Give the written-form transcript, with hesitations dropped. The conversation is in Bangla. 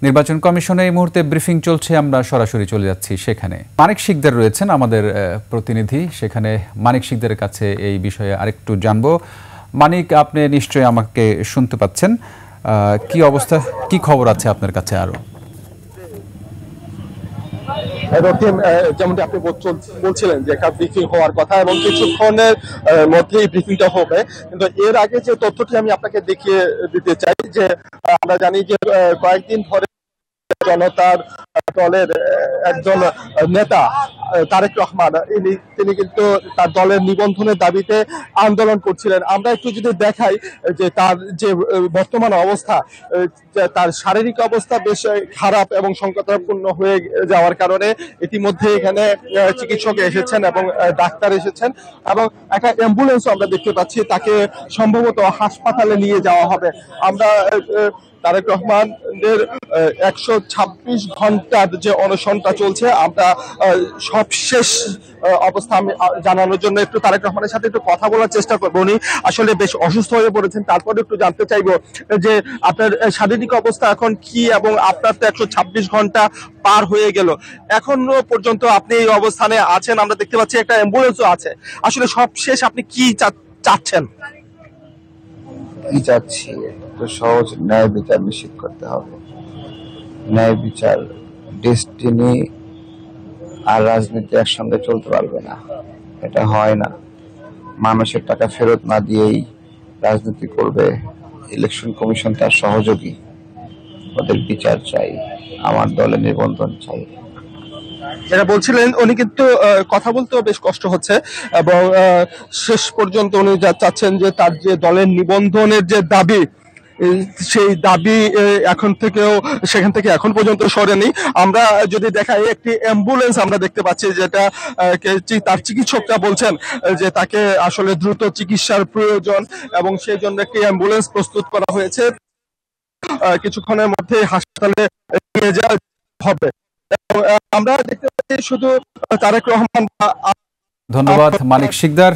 নির্বাচন কমিশনে এই মুহূর্তে ব্রিফিং চলছে, আমরা সরাসরি চলে যাচ্ছি সেখানে। মানিক শিকদার রয়েছেন আমাদের প্রতিনিধি, সেখানে মানিক শিকদারের কাছে এই বিষয়ে আরেকটু জানবো। মানিক, আপনি নিশ্চয়ই আমাকে শুনতে পাচ্ছেন। কি অবস্থা, কি খবর আছে আপনার কাছে? আরো যেমনটি আপনি বলছিলেন যে একটা ব্রিফিং হওয়ার কথা এবং কিছুক্ষণের মধ্যেই ব্রিফিংটা হবে, কিন্তু এর আগে যে তথ্যটি আমি আপনাকে দেখিয়ে দিতে চাই যে আমরা জানি যে কয়েকদিন ধরে জনতার দলের একজন নেতা তারেক রহমান তিনি কিন্তু তার দলের নিবন্ধনের দাবিতে আন্দোলন করছিলেন। আমরা একটু যদি দেখাই যে তার যে বর্তমান অবস্থা, তার শারীরিক অবস্থা বেশ খারাপ এবং সংকটাপূর্ণ হয়ে যাওয়ার কারণে ইতিমধ্যে এখানে চিকিৎসক এসেছেন এবং ডাক্তার এসেছেন এবং একটা অ্যাম্বুলেন্সও আমরা দেখতে পাচ্ছি, তাকে সম্ভবত হাসপাতালে নিয়ে যাওয়া হবে। আমরা তারেক রহমানের 126 ঘন্টার যে অনশনটা চলছে, আমরা সবশেষ অবস্থা আমি জানানোর জন্য একটু তারেক রহমানের সাথে একটু কথা বলার চেষ্টা করবো। উনি আসলে বেশ অসুস্থ হয়ে পড়েছেন, তারপরে একটু জানতে চাইবো যে আপনার শারীরিক অবস্থা এখন কি, এবং আপনার তো 126 ঘন্টা পার হয়ে গেল, এখনো পর্যন্ত আপনি এই অবস্থানে আছেন, আমরা দেখতে পাচ্ছি একটা অ্যাম্বুলেন্সও আছে। আসলে সবশেষ আপনি কি চাচ্ছেন? কি চাচ্ছি? তো সহজ, ন্যায় বিচার নিশ্চিত করতে হবে। ন্যায় বিচার, ডেস্টিনি আর রাজনীতি একসঙ্গে চলতে পারবে না, এটা হয় না। মানুষের টাকা ফেরত না দিয়েই রাজনীতি করবে। ইলেকশন কমিশন তার সহযোগী, ওদের বিচার চাই, আমার দলে নিবন্ধন চাই। যেটা বলছিলেন, উনি কিন্তু কথা বলতেও বেশ কষ্ট হচ্ছে এবং শেষ পর্যন্ত উনি যা চাচ্ছেন যে তার যে দলের নিবন্ধনের যে দাবি, সেই দাবি সেখান থেকে এখন পর্যন্ত সরেনি। আমরা যদি দেখাই, একটি অ্যাম্বুলেন্স আমরা দেখতে পাচ্ছি, যেটা তার চিকিৎসকরা বলছেন যে তাকে আসলে দ্রুত চিকিৎসার প্রয়োজন এবং সেই জন্য একটি অ্যাম্বুলেন্স প্রস্তুত করা হয়েছে। কিছুক্ষণের মধ্যে হাসপাতালে নিয়ে যাওয়া হবে। আমরা দেখতে পাচ্ছি শুধু তারেক রহমান। ধন্যবাদ মানিক শিকদার।